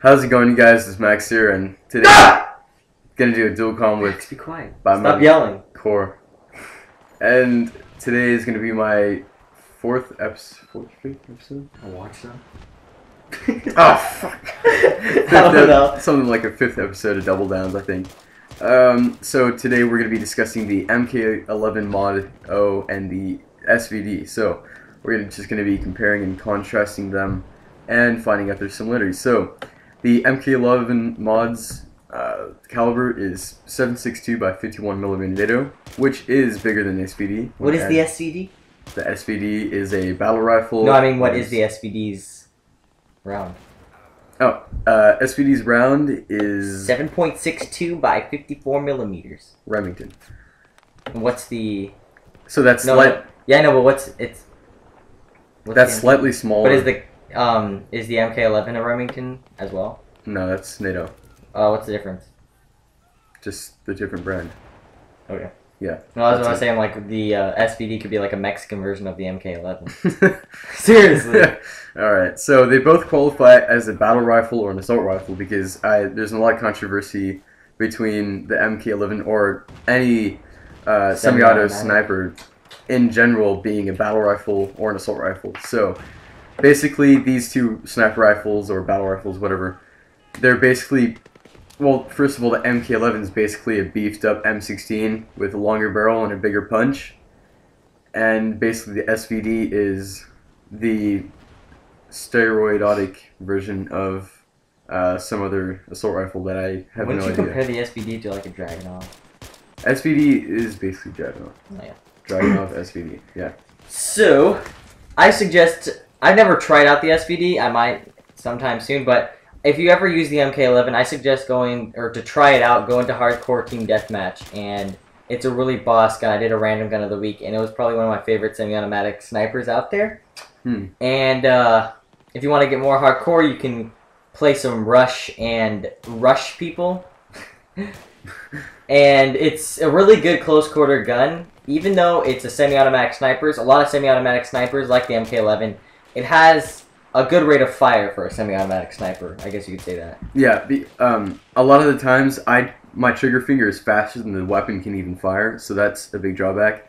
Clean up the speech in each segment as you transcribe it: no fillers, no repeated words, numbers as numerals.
How's it going, you guys? This is Max here, and today I'm gonna do a dual com with be quiet. Stop Yelling. Core. And today is gonna be my fifth episode. I'll watch them. Oh fuck! I don't know. Something like a fifth episode of Double Downs, I think. So today we're gonna be discussing the MK11 MOD O and the SVD. So we're just gonna be comparing and contrasting them and finding out their similarities. So the MK11 mod's caliber is 7.62 by 51mm NATO, which is bigger than SVD. What is the SVD? The SVD is a battle rifle. No, I mean, what is the SVD's round? Oh, SVD's round is 7.62 by 54mm. Remington. And what's the? So that's yeah, I know, but what's that's slightly smaller. What is the MK11 a Remington as well? No, that's NATO. What's the difference? Just the different brand. Okay. Yeah. No, that's what I was saying. Like the SVD could be like a Mexican version of the MK11. Seriously. Yeah. All right. So they both qualify as a battle rifle or an assault rifle because there's a lot of controversy between the MK11 or any semi-auto sniper in general being a battle rifle or an assault rifle. So basically, these two sniper rifles or battle rifles, whatever, they're basically, well, first of all, the MK11 is basically a beefed up M16 with a longer barrel and a bigger punch. And basically the SVD is the steroidotic version of some other assault rifle that I have no idea. Wouldn't you compare the SVD to like a Dragunov? SVD is basically Dragunov. Oh, yeah. Dragunov SVD, yeah. So, I suggest, I've never tried out the SVD, I might sometime soon, but if you ever use the MK11, I suggest to try it out, go into Hardcore Team Deathmatch, and it's a really boss gun. I did a random gun of the week, and it was probably one of my favorite semi-automatic snipers out there. And if you want to get more hardcore, you can play some Rush and rush people. And it's a really good close-quarter gun. Even though it's a semi-automatic snipers, a lot of semi-automatic snipers, like the MK11, it has a good rate of fire for a semi-automatic sniper. I guess you could say that. Yeah, a lot of the times my trigger finger is faster than the weapon can even fire, so that's a big drawback.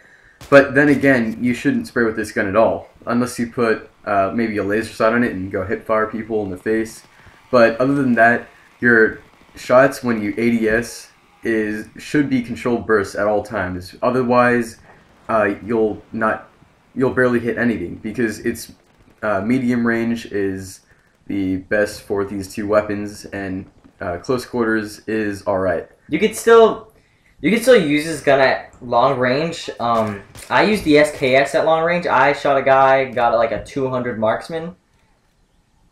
But then again, you shouldn't spray with this gun at all, unless you put maybe a laser sight on it and go hip fire people in the face. But other than that, your shots when you ADS should be controlled bursts at all times. Otherwise, you'll barely hit anything because it's medium range is the best for these two weapons, and close quarters is alright. You could still use this gun at long range. I used the SKS at long range. I shot a guy, got like a 200 marksman.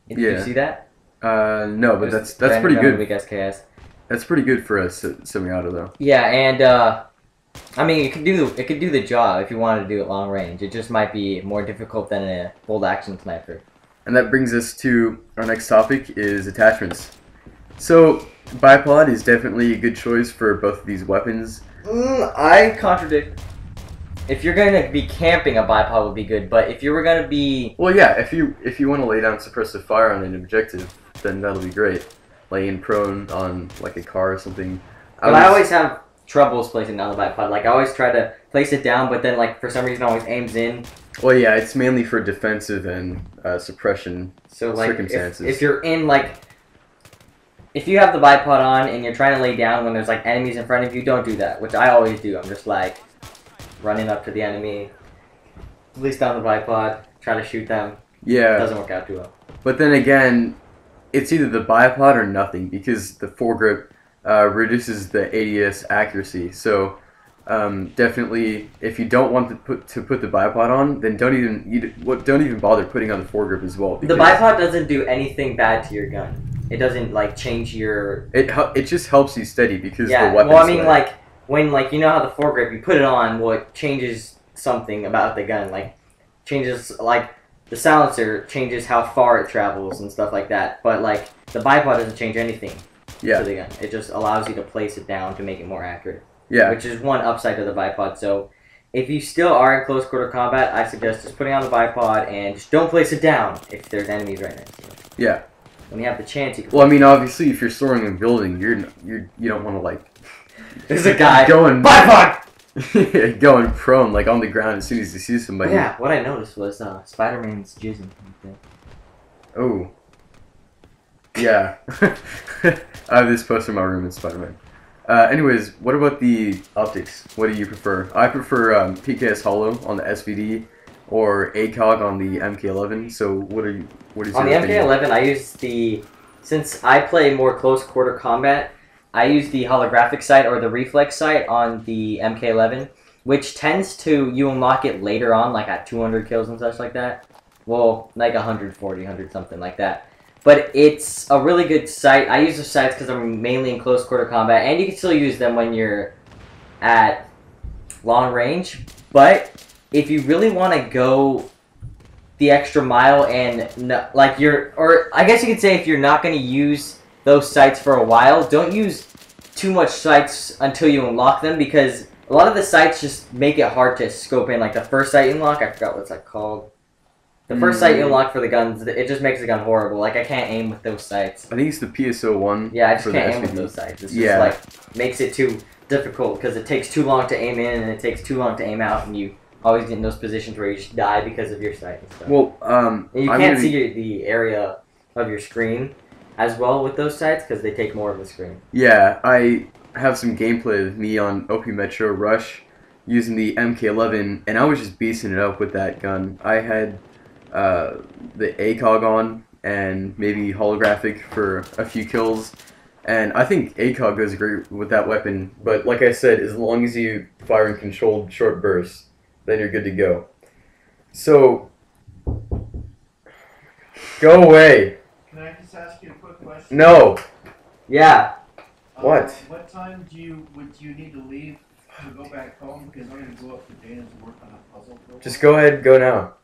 Did you see that? No, but that's pretty good. SKS. That's pretty good for a semi-auto though. Yeah, and I mean, it could do the job if you wanted to do it long range. It just might be more difficult than a bolt action sniper. And that brings us to our next topic: is attachments. So bipod is definitely a good choice for both of these weapons. I contradict. If you're going to be camping, a bipod would be good. But if you were going to be... Well, yeah, if you want to lay down suppressive fire on an objective, then that'll be great. Laying prone on like a car or something. But I always have troubles placing down the bipod. Like I always try to place it down, but then like for some reason it always aims in. Well, yeah, it's mainly for defensive and suppression circumstances. If you're in like... If you have the bipod on and you're trying to lay down when there's like enemies in front of you, don't do that, which I always do. I'm just like running up to the enemy, release down the bipod, try to shoot them. Yeah. It doesn't work out too well. But then again, it's either the bipod or nothing because the foregrip reduces the ADS accuracy. So definitely, if you don't want to put the bipod on, then don't even bother putting on the foregrip as well. The bipod doesn't do anything bad to your gun. It doesn't like change your. It just helps you steady because the weapon. Well, I mean, like when you know how the foregrip, you put it on, well, it changes something about the gun, like changes like the silencer changes how far it travels and stuff like that. But like the bipod doesn't change anything to the gun. It just allows you to place it down to make it more accurate. Yeah. Which is one upside to the bipod. So if you still are in close quarter combat, I suggest just putting on the bipod and just don't place it down if there's enemies right next to you. Yeah. when you have the chance, you can. Well, I mean, obviously, if you're storing a building, you don't want to like. There's a guy going fuck! Going prone like on the ground as soon as you see somebody. Yeah, what I noticed was Spider-Man's jizzing. Oh. Yeah. I have this poster in my room in Spider-Man. Anyways, what about the optics? What do you prefer? I prefer PKS Holo on the SVD or ACOG on the MK11. So what is on the MK11? I use since I play more close quarter combat, I use the holographic sight or the reflex sight on the MK11, which tends to you unlock it later on, like at 200 kills and such like that. Well, like 140, 100 something like that. But it's a really good sight. I use the sights because I'm mainly in close quarter combat, and you can still use them when you're at long range. But if you really want to go the extra mile and or I guess you could say if you're not going to use those sights for a while, don't use too much sights until you unlock them, because a lot of the sights just make it hard to scope in. Like the first sight unlock, I forgot what's that called. The first sight you unlock for the guns, it just makes the gun horrible. Like, I can't aim with those sights. I think it's the PSO1. Yeah, I just can't aim with those sights. It's just, like, makes it too difficult, because it takes too long to aim in, and it takes too long to aim out, and you always get in those positions where you just die because of your sight and stuff. Well, and you can't see the area of your screen as well with those sights, because they take more of the screen. Yeah, I have some gameplay of me on OP Metro Rush using the MK11, and I was just beasting it up with that gun. I had the ACOG on and maybe holographic for a few kills, and I think ACOG goes great with that weapon, but like I said, as long as you fire in controlled short bursts, then you're good to go. So go away. Can I just ask you a quick question? No. Yeah. What? What time would you need to leave to go back home? Because I'm going to go up to Dana's to work on a puzzle. Just go ahead, go now.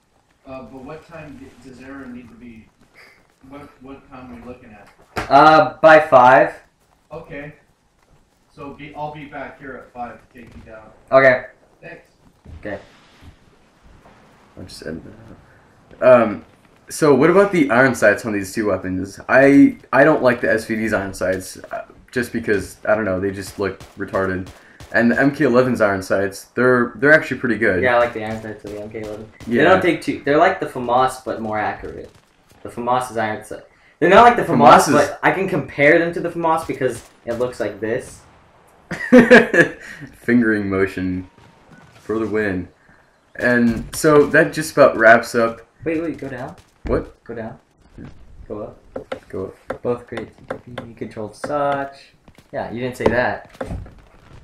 But what time does Aaron need to be? What time are we looking at? By 5. Okay. So I'll be back here at 5 to take you down. Okay. Thanks. Okay. I'll just end that. So what about the iron sights on these two weapons? I don't like the SVD's iron sights, just because, I don't know, they just look retarded. And the MK11's iron sights, they're actually pretty good. Yeah, I like the iron sights of the MK11. Yeah. They don't take too. They're like the FAMAS, but more accurate. The FAMAS is iron sight. They're not like the FAMAS, but I can compare them to the FAMAS because it looks like this. Fingering motion for the win. And so that just about wraps up. Wait, go down. What? Go down. Go up. Go up. Both create controlled such. Yeah, you didn't say that.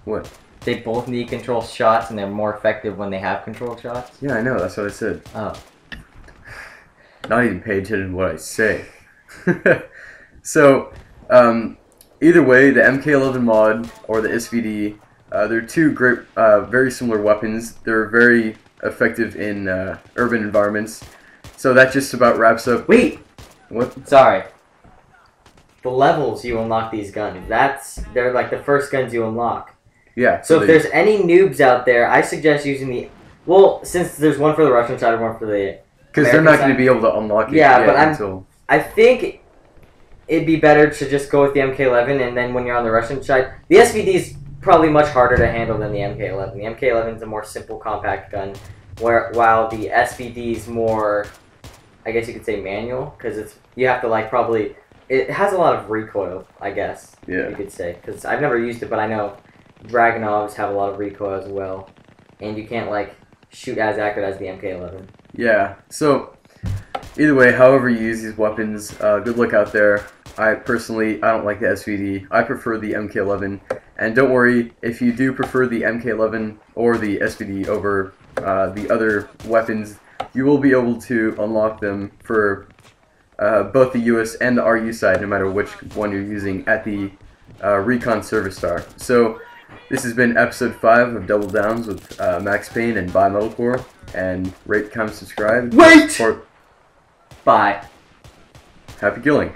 What? They both need controlled shots, and they're more effective when they have controlled shots. Yeah, I know. That's what I said. Oh. Not even pay attention to what I say. So, either way, the MK11 mod or the SVD, they're two great, very similar weapons. They're very effective in urban environments. So that just about wraps up. Wait. What? Sorry. The levels you unlock these guns. They're like the first guns you unlock. Yeah. So if there's any noobs out there, I suggest using the. Well, since there's one for the Russian side and one for the. Because they're not going to be able to unlock it. Yeah, but until... I think it'd be better to just go with the MK11, and then when you're on the Russian side, the SVD is probably much harder to handle than the MK11. The MK11 is a more simple, compact gun, while the SVD is more, I guess you could say, manual, because you have to it has a lot of recoil, I guess. Yeah. You could say, because I've never used it, but I know Dragunovs have a lot of recoil as well, and you can't shoot as accurate as the MK11. Yeah, so either way, however you use these weapons, good luck out there. I don't like the SVD. I prefer the MK11. And don't worry, if you do prefer the MK11 or the SVD over the other weapons, you will be able to unlock them for both the US and the RU side, no matter which one you're using at the Recon Service Star. So this has been episode 5 of Double Downs with Max Payne and byMedalcore. And rate, comment, subscribe. Wait! Bye. Happy killing.